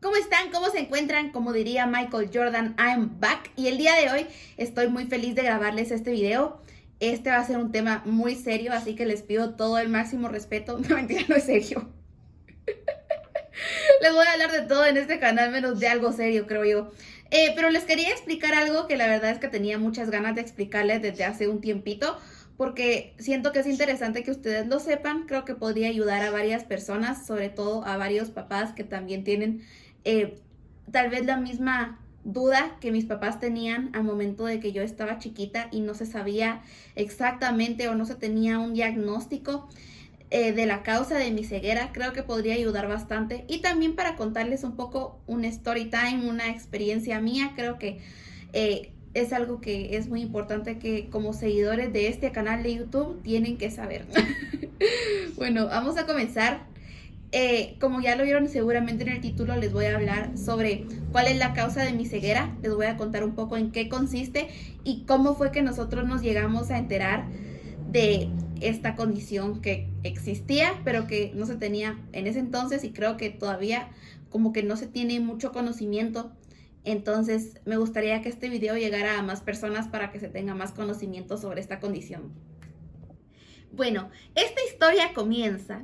¿Cómo están? ¿Cómo se encuentran? Como diría Michael Jordan, I'm back. Y el día de hoy estoy muy feliz de grabarles este video. Este va a ser un tema muy serio, así que les pido todo el máximo respeto. No, mentira, no es serio. Les voy a hablar de todo en este canal, menos de algo serio, creo yo. Pero les quería explicar algo que la verdad es que tenía muchas ganas de explicarles desde hace un tiempito, porque siento que es interesante que ustedes lo sepan. Creo que podría ayudar a varias personas, sobre todo a varios papás que también tienen tal vez la misma duda que mis papás tenían al momento de que yo estaba chiquita y no se sabía exactamente o no se tenía un diagnóstico de la causa de mi ceguera. Creo que podría ayudar bastante, y también para contarles un poco un story time, una experiencia mía. Creo que es algo que es muy importante, que como seguidores de este canal de YouTube tienen que saber. Bueno, vamos a comenzar. Como ya lo vieron seguramente en el título, les voy a hablar sobre cuál es la causa de mi ceguera. Les voy a contar un poco en qué consiste y cómo fue que nosotros nos llegamos a enterar de esta condición que existía, pero que no se tenía en ese entonces, y creo que todavía como que no se tiene mucho conocimiento. Entonces me gustaría que este video llegara a más personas para que se tenga más conocimiento sobre esta condición. Bueno, esta historia comienza.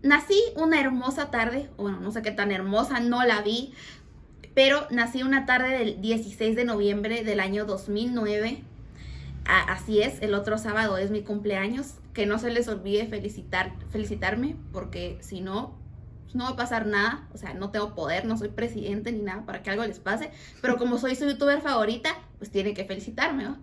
Nací una hermosa tarde, bueno, no sé qué tan hermosa, no la vi, pero nací una tarde del 16 de noviembre del año 2009. Así es, el otro sábado es mi cumpleaños. Que no se les olvide felicitarme, porque si no, pues no va a pasar nada. O sea, no tengo poder, no soy presidente ni nada para que algo les pase, pero como soy su youtuber favorita, pues tienen que felicitarme, ¿no?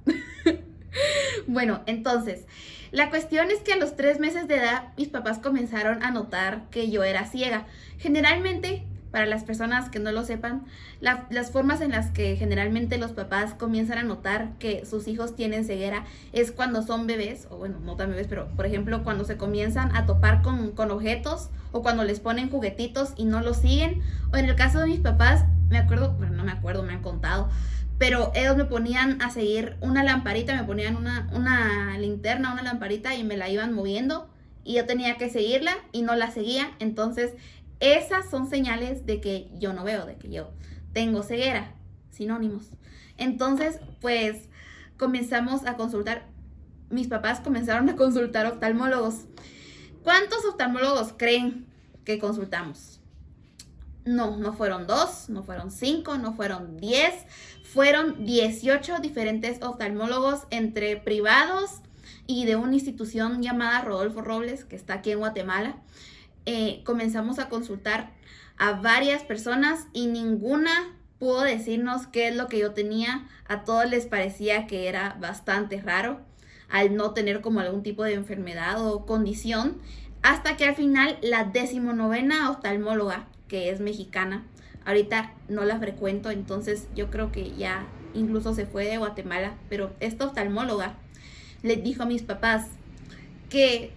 Bueno, entonces, la cuestión es que a los 3 meses de edad mis papás comenzaron a notar que yo era ciega. Generalmente, para las personas que no lo sepan, las formas en las que generalmente los papás comienzan a notar que sus hijos tienen ceguera es cuando son bebés, o bueno, no tan bebés, pero por ejemplo cuando se comienzan a topar con objetos, o cuando les ponen juguetitos y no los siguen. O en el caso de mis papás, me acuerdo, bueno, no me acuerdo, me han contado, pero ellos me ponían a seguir una lamparita, me ponían una linterna, una lamparita, y me la iban moviendo y yo tenía que seguirla y no la seguía. Entonces esas son señales de que yo no veo, de que yo tengo ceguera, sinónimos. Entonces, pues comenzamos a consultar, mis papás comenzaron a consultar oftalmólogos. ¿Cuántos oftalmólogos creen que consultamos? No fueron 2, no fueron 5, no fueron 10, fueron 18 diferentes oftalmólogos, entre privados y de una institución llamada Rodolfo Robles, que está aquí en Guatemala. Comenzamos a consultar a varias personas y ninguna pudo decirnos qué es lo que yo tenía. A todos les parecía que era bastante raro, al no tener como algún tipo de enfermedad o condición, hasta que al final la 19ª oftalmóloga, que es mexicana, ahorita no la frecuento, entonces yo creo que ya incluso se fue de Guatemala, pero esta oftalmóloga les dijo a mis papás que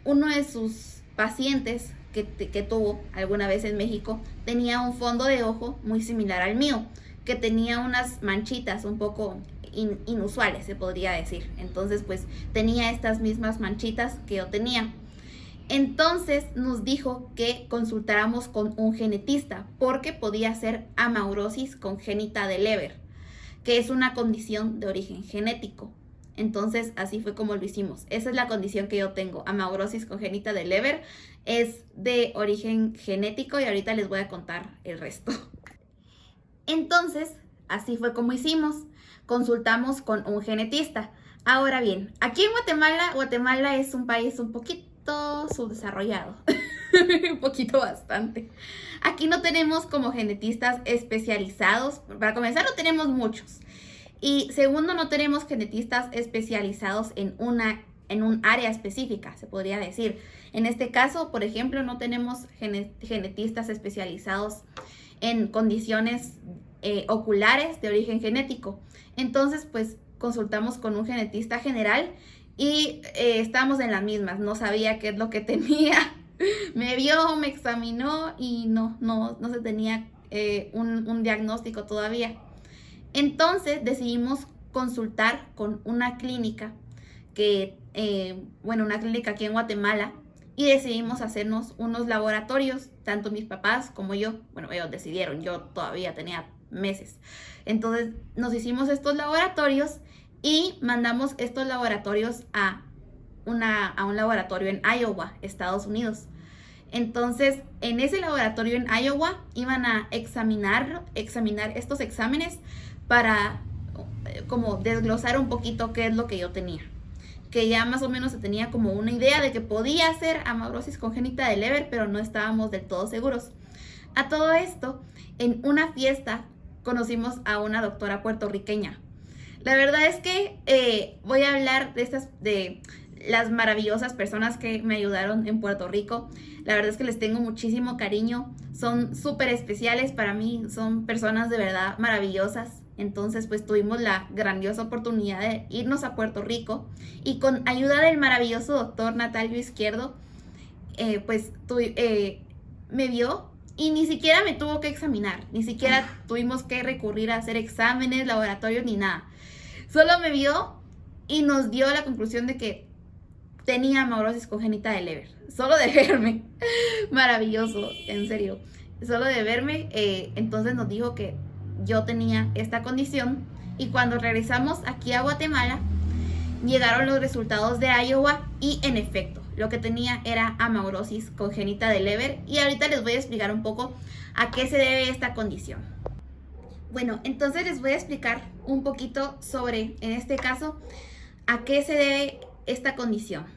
uno de sus pacientes que tuvo alguna vez en México tenía un fondo de ojo muy similar al mío, que tenía unas manchitas un poco inusuales, se podría decir. Entonces pues tenía estas mismas manchitas que yo tenía. Entonces nos dijo que consultáramos con un genetista, porque podía ser amaurosis congénita de Leber, que es una condición de origen genético. Entonces así fue como lo hicimos. Esa es la condición que yo tengo, amaurosis congénita de Leber. Es de origen genético y ahorita les voy a contar el resto. Entonces así fue como hicimos. Consultamos con un genetista. Ahora bien, aquí en Guatemala es un país un poquito subdesarrollado. Un poquito bastante. Aquí no tenemos como genetistas especializados. Para comenzar, no tenemos muchos. Y segundo, no tenemos genetistas especializados en un área específica, se podría decir. En este caso, por ejemplo, no tenemos genetistas especializados en condiciones oculares de origen genético. Entonces, pues consultamos con un genetista general y estábamos en las mismas. No sabía qué es lo que tenía. Me vio, me examinó y no se tenía un diagnóstico todavía. Entonces decidimos consultar con una clínica una clínica aquí en Guatemala, y decidimos hacernos unos laboratorios, tanto mis papás como yo. Bueno, ellos decidieron, yo todavía tenía meses. Entonces nos hicimos estos laboratorios y mandamos estos laboratorios a un laboratorio en Iowa, Estados Unidos. Entonces, en ese laboratorio en Iowa iban a examinar estos exámenes para como desglosar un poquito qué es lo que yo tenía. Que ya más o menos se tenía como una idea de que podía ser amaurosis congénita de Leber, pero no estábamos del todo seguros. A todo esto, en una fiesta conocimos a una doctora puertorriqueña. La verdad es que voy a hablar de las maravillosas personas que me ayudaron en Puerto Rico. La verdad es que les tengo muchísimo cariño. Son súper especiales para mí. Son personas de verdad maravillosas. Entonces, pues tuvimos la grandiosa oportunidad de irnos a Puerto Rico. Y con ayuda del maravilloso doctor Natalio Izquierdo, me vio y ni siquiera me tuvo que examinar. Ni siquiera tuvimos que recurrir a hacer exámenes, laboratorios, ni nada. Solo me vio y nos dio la conclusión de que tenía amaurosis congénita de Leber. Solo de verme. Maravilloso, en serio. Solo de verme, entonces nos dijo que yo tenía esta condición. Y cuando regresamos aquí a Guatemala, llegaron los resultados de Iowa y en efecto, lo que tenía era amaurosis congénita de Leber. Y ahorita les voy a explicar un poco a qué se debe esta condición. Bueno, entonces les voy a explicar un poquito sobre, en este caso, a qué se debe esta condición.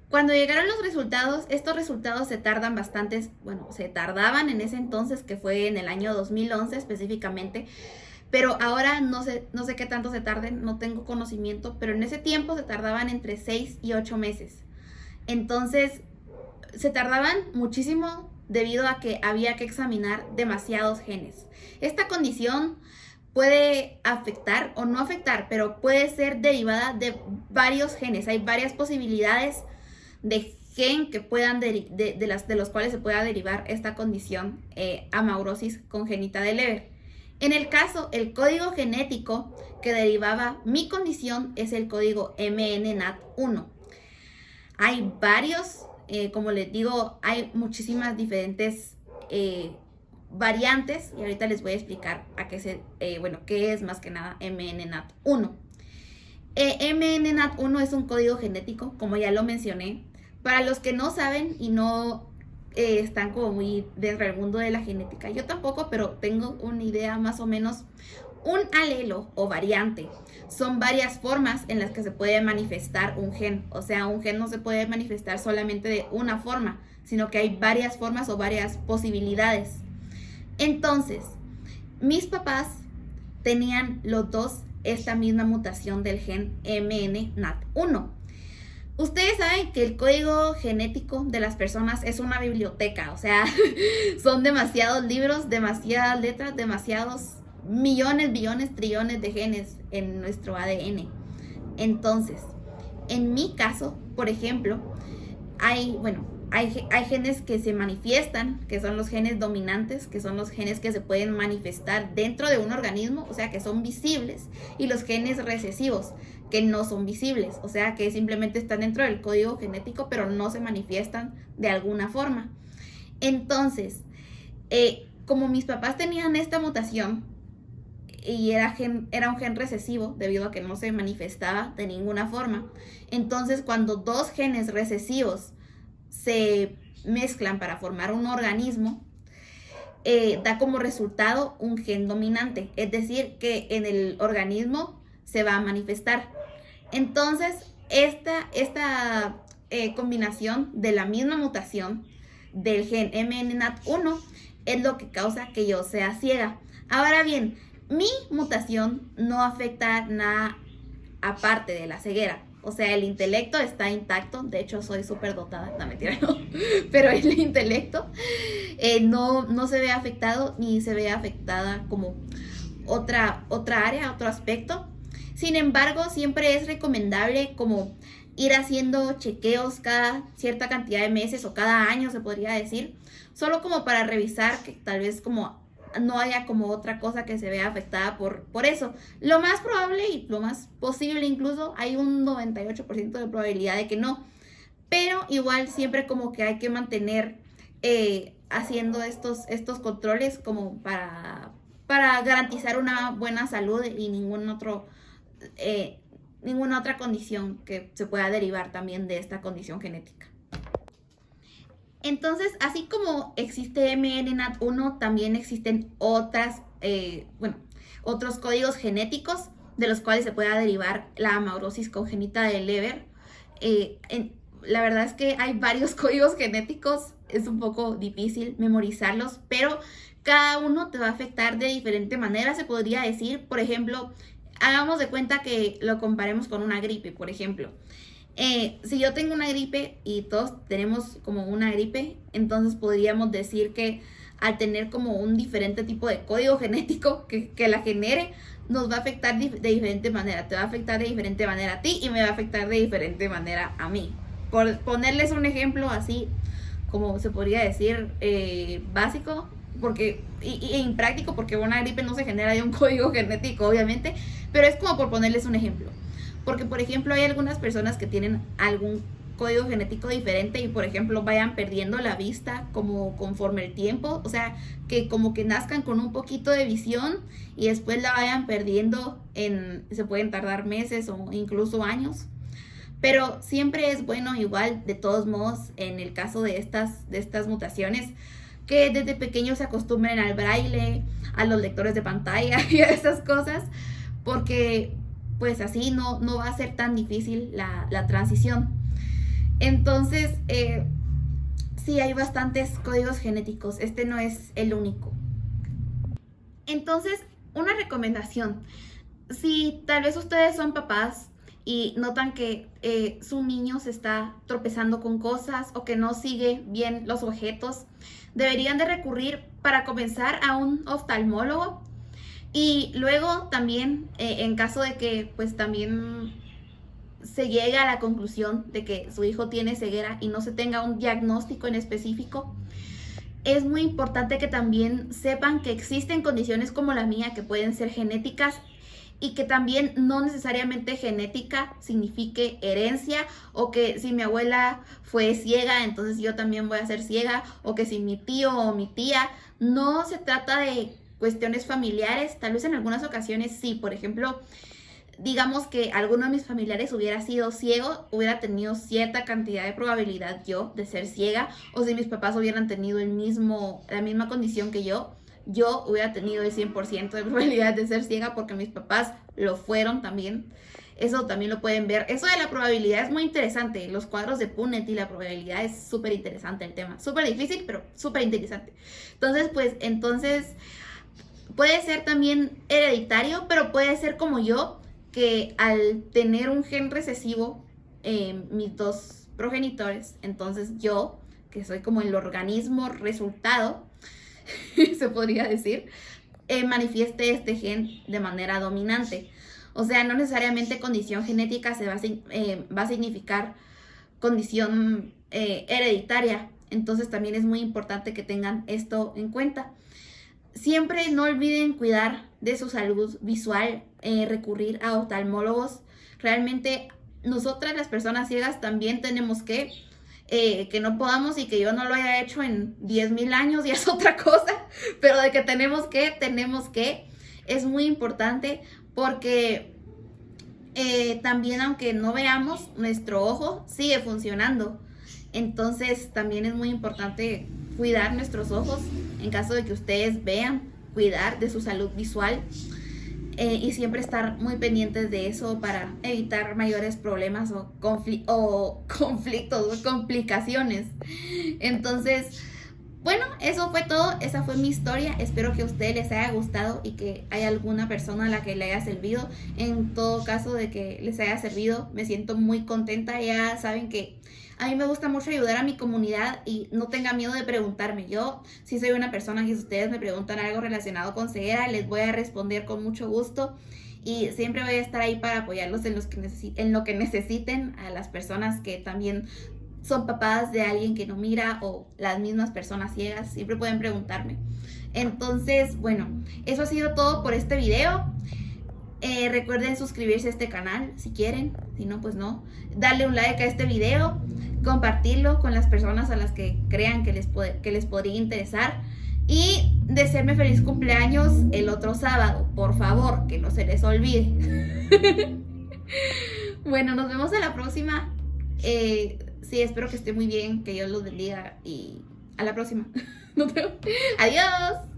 Cuando llegaron los resultados, estos resultados se tardan bastantes, bueno, se tardaban en ese entonces, que fue en el año 2011 específicamente, pero ahora no sé qué tanto se tarden, no tengo conocimiento, pero en ese tiempo se tardaban entre 6 y 8 meses. Entonces, se tardaban muchísimo debido a que había que examinar demasiados genes. Esta condición puede afectar o no afectar, pero puede ser derivada de varios genes. Hay varias posibilidades de gen que puedan de los cuales se pueda derivar esta condición, amaurosis congénita de Leber. En el caso, el código genético que derivaba mi condición es el código MNNAT1. Hay varios, como les digo, hay muchísimas diferentes variantes y ahorita les voy a explicar qué es más que nada MNNAT1. MNNAT1 es un código genético, como ya lo mencioné. Para los que no saben y no están como muy dentro del mundo de la genética, yo tampoco, pero tengo una idea más o menos. Un alelo o variante son varias formas en las que se puede manifestar un gen. O sea, un gen no se puede manifestar solamente de una forma, sino que hay varias formas o varias posibilidades. Entonces, mis papás tenían los dos esta misma mutación del gen MNNAT1. Ustedes saben que el código genético de las personas es una biblioteca, o sea, son demasiados libros, demasiadas letras, demasiados millones, billones, trillones de genes en nuestro ADN. Entonces, en mi caso, por ejemplo, hay genes que se manifiestan, que son los genes dominantes, que son los genes que se pueden manifestar dentro de un organismo, o sea, que son visibles, y los genes recesivos, que no son visibles, o sea, que simplemente están dentro del código genético, pero no se manifiestan de alguna forma. Entonces, como mis papás tenían esta mutación, y era un gen recesivo debido a que no se manifestaba de ninguna forma, entonces cuando dos genes recesivos se mezclan para formar un organismo, da como resultado un gen dominante, es decir, que en el organismo se va a manifestar. Entonces, esta combinación de la misma mutación del gen MNNAT1 es lo que causa que yo sea ciega. Ahora bien, mi mutación no afecta nada aparte de la ceguera. O sea, el intelecto está intacto. De hecho, soy súper dotada. No, mentira, no. Pero el intelecto no se ve afectado ni se ve afectada como otra área, otro aspecto. Sin embargo, siempre es recomendable como ir haciendo chequeos cada cierta cantidad de meses o cada año, se podría decir. Solo como para revisar que tal vez como no haya como otra cosa que se vea afectada por eso. Lo más probable y lo más posible incluso, hay un 98% de probabilidad de que no. pero igual siempre como que hay que mantener haciendo estos controles como para garantizar una buena salud y ninguna otra condición que se pueda derivar también de esta condición genética. Entonces, así como existe MNAT1, también existen otros códigos genéticos de los cuales se pueda derivar la amaurosis congénita de Leber. La verdad es que hay varios códigos genéticos, es un poco difícil memorizarlos, pero cada uno te va a afectar de diferente manera, se podría decir. Por ejemplo, hagamos de cuenta que lo comparemos con una gripe, por ejemplo. Si yo tengo una gripe y todos tenemos como una gripe, entonces podríamos decir que al tener como un diferente tipo de código genético que la genere, nos va a afectar de diferente manera. Te va a afectar de diferente manera a ti y me va a afectar de diferente manera a mí. Por ponerles un ejemplo así, como se podría decir, básico, porque y impráctico, porque una gripe no se genera de un código genético, obviamente, pero es como por ponerles un ejemplo. Porque, por ejemplo, hay algunas personas que tienen algún código genético diferente y, por ejemplo, vayan perdiendo la vista como conforme el tiempo. O sea, que como que nazcan con un poquito de visión y después la vayan perdiendo se pueden tardar meses o incluso años. Pero siempre es bueno, igual, de todos modos, en el caso de estas mutaciones, que desde pequeños se acostumbren al braille, a los lectores de pantalla y a esas cosas, porque pues así no va a ser tan difícil la transición. Entonces, sí, hay bastantes códigos genéticos, este no es el único. Entonces, una recomendación: si tal vez ustedes son papás y notan que su niño se está tropezando con cosas o que no sigue bien los objetos, deberían de recurrir para comenzar a un oftalmólogo. Y luego también, en caso de que pues también se llegue a la conclusión de que su hijo tiene ceguera y no se tenga un diagnóstico en específico, es muy importante que también sepan que existen condiciones como la mía que pueden ser genéticas y que también no necesariamente genética signifique herencia, o que si mi abuela fue ciega, entonces yo también voy a ser ciega, o que si mi tío o mi tía. No se trata de cuestiones familiares, tal vez en algunas ocasiones sí. Por ejemplo, digamos que alguno de mis familiares hubiera sido ciego, hubiera tenido cierta cantidad de probabilidad yo de ser ciega, o si mis papás hubieran tenido la misma condición que yo hubiera tenido el 100% de probabilidad de ser ciega porque mis papás lo fueron también. Eso también lo pueden ver. Eso de la probabilidad es muy interesante. Los cuadros de Punnett y la probabilidad es súper interesante el tema. Súper difícil, pero súper interesante. Entonces, puede ser también hereditario, pero puede ser como yo, que al tener un gen recesivo, mis dos progenitores, entonces yo, que soy como el organismo resultado, se podría decir, manifieste este gen de manera dominante. O sea, no necesariamente condición genética va a significar condición hereditaria. Entonces también es muy importante que tengan esto en cuenta. Siempre no olviden cuidar de su salud visual, recurrir a oftalmólogos. Realmente nosotras las personas ciegas también tenemos que no podamos, y que yo no lo haya hecho en 10,000 años ya es otra cosa, pero de que tenemos que, es muy importante, porque también, aunque no veamos, nuestro ojo sigue funcionando. Entonces también es muy importante cuidar nuestros ojos en caso de que ustedes vean, cuidar de su salud visual, y siempre estar muy pendientes de eso para evitar mayores problemas o conflictos o complicaciones. Entonces, bueno, eso fue todo. Esa fue mi historia. Espero que a ustedes les haya gustado y que haya alguna persona a la que le haya servido. En todo caso de que les haya servido, me siento muy contenta. Ya saben que a mí me gusta mucho ayudar a mi comunidad y no tengan miedo de preguntarme. Yo sí soy una persona que si ustedes me preguntan algo relacionado con ceguera, les voy a responder con mucho gusto. Y siempre voy a estar ahí para apoyarlos en lo que necesiten, a las personas que también son papás de alguien que no mira, o las mismas personas ciegas, siempre pueden preguntarme. Entonces, bueno, eso ha sido todo por este video. Recuerden suscribirse a este canal si quieren, si no, pues no. Darle un like a este video, compartirlo con las personas a las que crean que les podría interesar. Y desearme feliz cumpleaños el otro sábado, por favor, que no se les olvide. Bueno, nos vemos en la próxima. Sí, espero que esté muy bien, que Dios los bendiga y a la próxima. Nos vemos. Adiós.